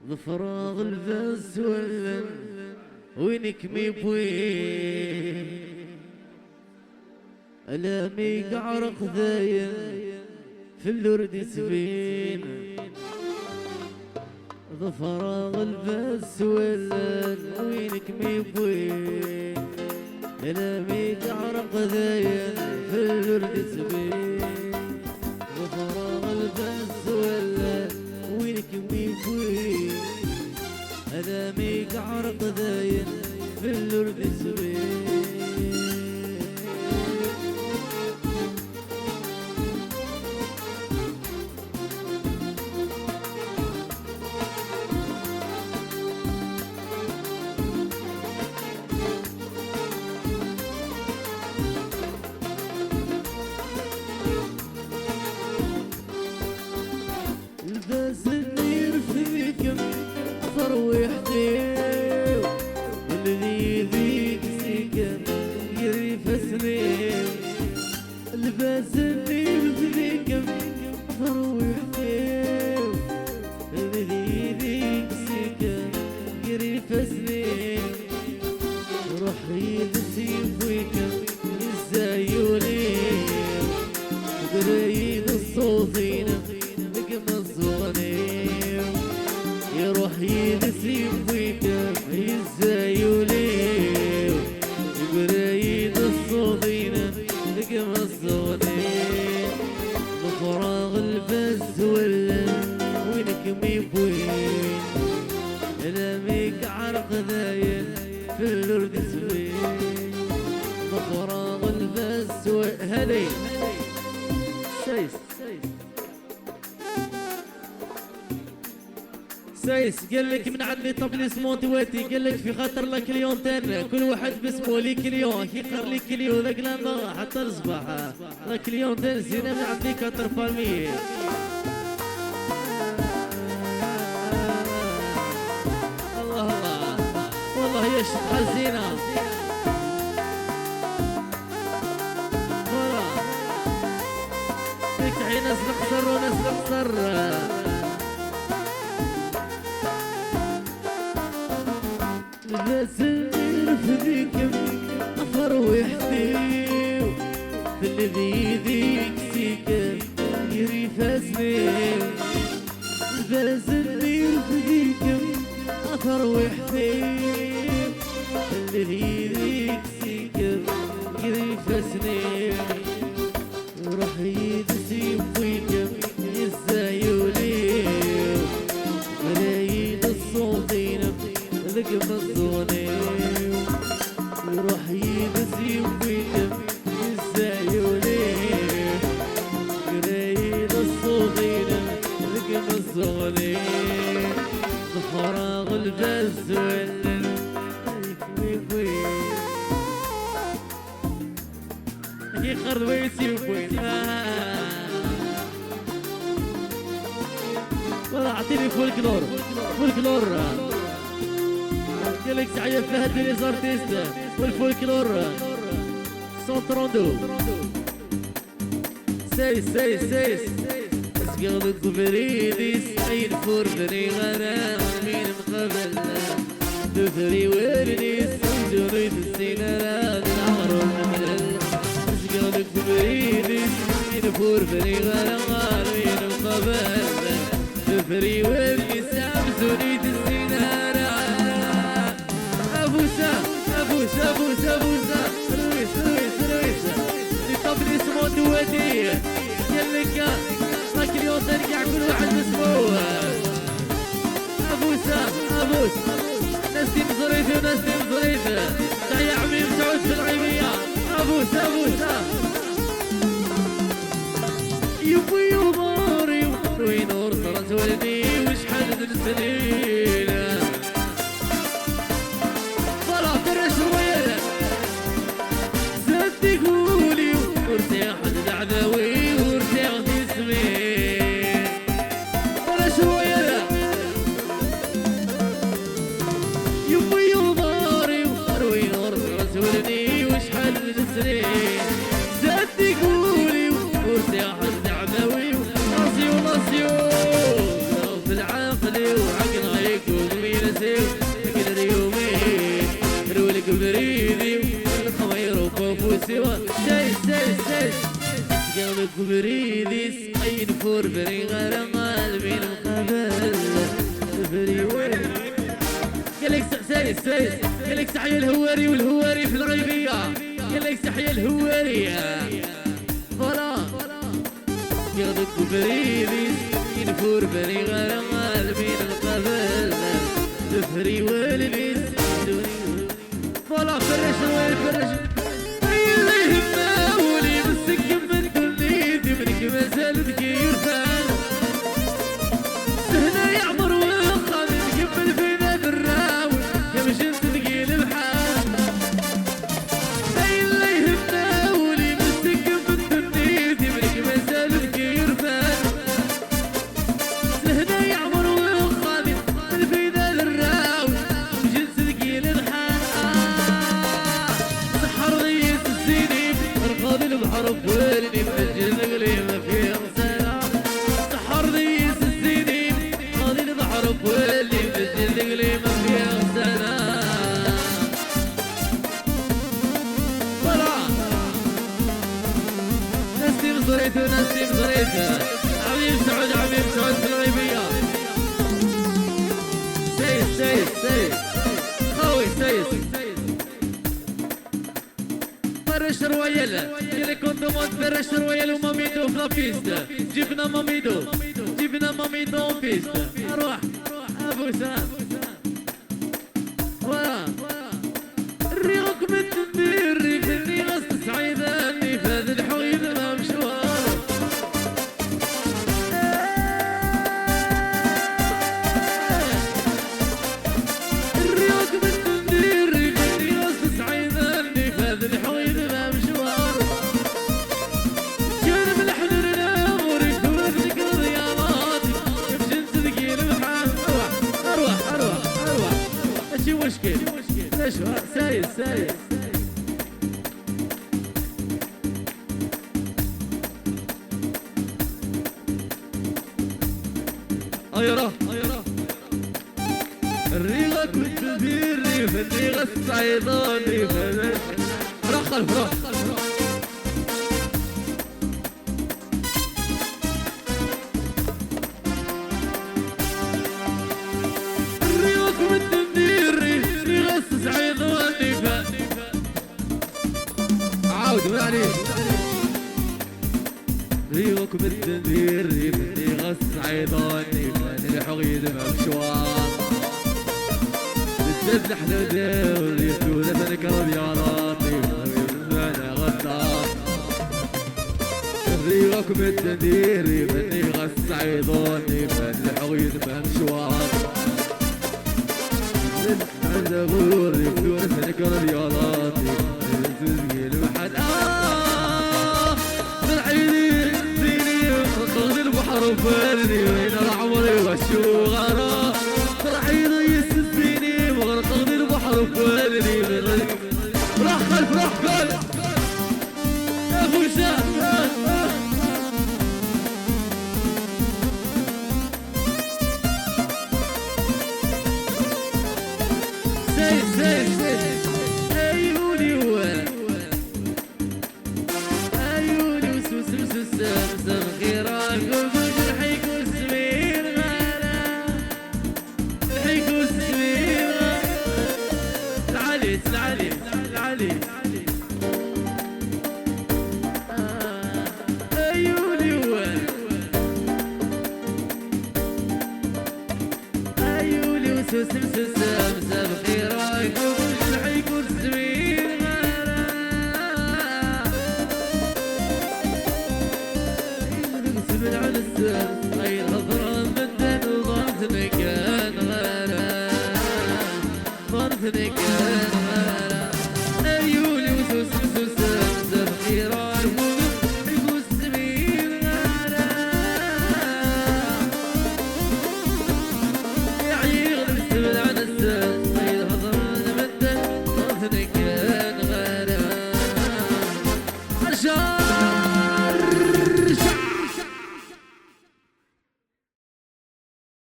ضفراغ الفاس ولا وينك ميبوين ألامي قعرق ذاين في الورد سبين ضفراغ الفاس ولا وينك ميبوين ألامي قعرق ذاين في الورد سبين ضفراغ الفاس ولا وينك ميبوين ألامي قعرق ذاين في الورد سبين الباس النير فيكم ترويحتي والذي ذيك سكن يريف سنين الباس النير فيكم ترويحتي والذي ذيك سكن يريف سنين روحي نسيب ويكم الزايولين قريب الصوتين يروح ينسيب ويكم الزايولين بريد الصوتين لقم الصوتين بفراغ الفز ولا وينك ميبوين ألاميك عرق ذاين في الورد سوين بفراغ الفز هلي سايس قال لك من عندي طبل اسمه تواتي قال لك في خاطر لك كليونتين كل واحد باسمه لي كليون كيقر لي كليون ذاك لنا حتى الصباح لا كليونتين زينه من عندي كاتر فامي الله الله والله يا شحال زينه والله فيك عين ناس القصر وناس القصر الباس النير فيكم أفروحتي بالذي ذيك سكن يريف سنين الباس النير فيكم أفروحتي بالذي ذيك سكن يريف سنين روح يدسيب ويكم الزايولين ملايين الصوتين ذقم الصونيم يروح ينسيب ويتم الزايولين قريد الصوتين ذقم الصونيم بفراغ البز ولا يكويكوين يخرد ويسيبوين والله اعطيني فولكلور فولكلور قالك تعيف فهد لي زارتيست والفولكلور 132 سيس اسقال الكبريدي سعيد فوربري غرام مين مقبلنا دثري وردي سجريد السنان العمر والمدل اسقال الكبريدي سعيد فوربري غرام مين مقبلنا دثري وردي سامسونيد السنان أبوسا رويس لطبل اسمه دواتي يلك راك اليوم ترجع كل واحد باسمه أبوس ناس تيم زريفي وناس تيم زريفي تحية عميم سعود في العيبية أبوسا يبوي وماري وينور صرت ولدي وشحال من سنين تقولي وارتاح الدعذاوي وارتاح اسمي ولا شوية لا يمي وضاري وخروي نور رسولني وشحال من سنين زاد تقولي وارتاح الدعذاوي ونصيو سوا سيس قلبك بريدي سقين فور بري غير قلبي القبل بري وين قالك سيس قالك سحيا الهواري والهواري في الغيبية قالك سحيا الهواري فوالا قلبك بريدي سقين فور بري غير قلبي القبل بري والبيس فوالا فرش وين فرش اللي يهمه ولي مسك من كل ايدي منك ما زال تغير فان سهنا يعمر وخا نقبل فينا بالراوي يا مش انت ثقيل بحال اللي يهمه ولي مسك من كل ايدي منك ما زال تغير فان سهنا يعمر وخا نقبل فينا بالراوي مش انت ثقيل بحال البحر بويلني بفجر نقلي ما فيه غسالة سحر ذيس السنين قاضي البحر بويلني بفجر نقلي ما فيه غسالة طلع نسيم صريته عميم سعود في الغيبية سيس خوي سيس فرش رويال اللي كنت موت فرش رويال وماميدو في لابيست جبنا ماميدو بيست اروح ابو سام الريق من تنبير ريفني غصت سعيداني فهذا الحويد ما مشوار الريق من تنبير ريفني غصت سعيداني فهذا الحويد مشكل ليش سايس ايرا الريغة كنت بالريف الريغة الصعيداني فرح عاود معليش ريقك بالتنذير ريفني غص عيضاني فان الحقيد ممشوار بالسد احلى داول يسود فنكرب يا راطي انا غدار ريقك بالتنذير ريفني غص عيضاني فان الحقيد ممشوار هذا غور يسود فنكرب يا راطي وفرني وين العمري وشو غرا فرحي ضيس السنين وغرق البحر وفرني راح خلف يا فرسان سيس عيوني وسوس غيرك العلي عيوني وسوس مساب خيرك